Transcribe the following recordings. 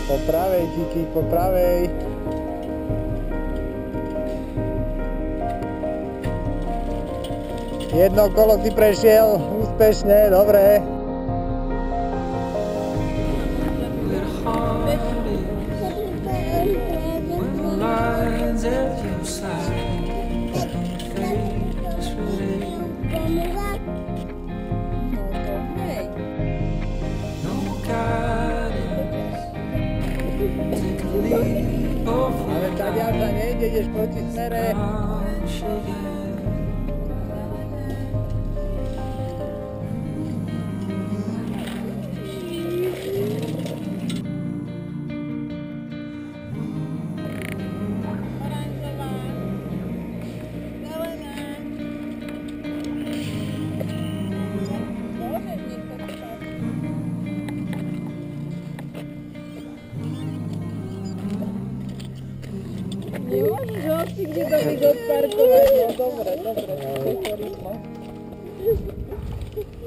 Po pravej, Kiki, po pravej. Jedno kolo si prešiel úspešne, dobre. Ale tadiaľ sa nejde, ideš proti smere. Nemôžeš hoci kde to byť odparkovať, no dobre,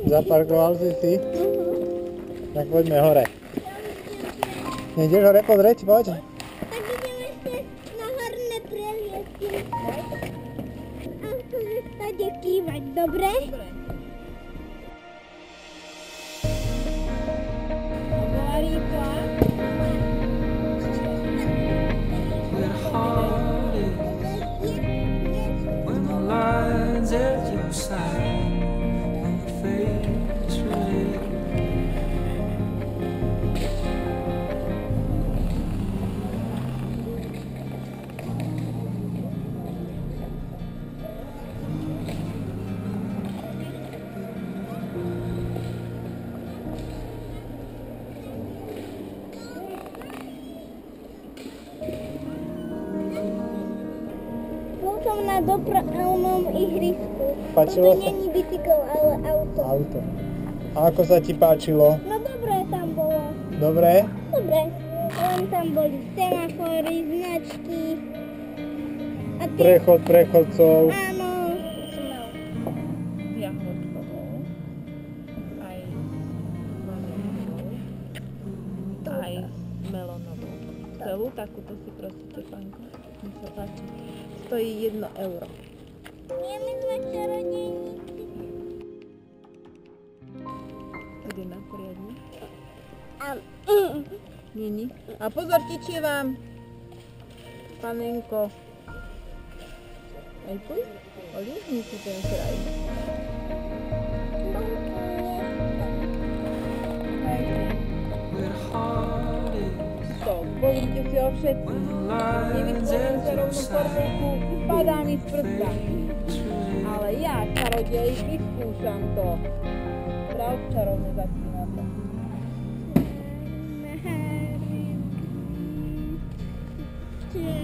Zaparkoval si? Tak poďme hore. Nejdeš hore pozrieť, poď. Tak ideme ešte na horné preliesky. A chceme stade kývať, dobre? Bola rýchla. At your side and your face revealed. Som na dopravnom ihrisku. Páčilo To sa? není bicykel, ale auto. Auto. A ako sa ti páčilo? No dobre tam bolo. Dobre? Dobre. Len tam boli semafory, značky. A ty... Prechod prechodcov. Áno. Jahodkovou. Aj vanilkovou. Aj melonovou. Celú takúto si prosíte, pánko. Mi sa páči. Stojí 1 euro. Nie, my sme čarodejníci. Ide na poriadne. A... Nini. A pozor, tečie vám. Panenko. Aj tu? Oliezni si ten kraj. To, pozrite si ho všetci. Nevyskúšam sa rovnú formulku, padá mi z prsta. Ale ja, čarodej, vyskúšam to. Prav čarovne začína to. Yeah.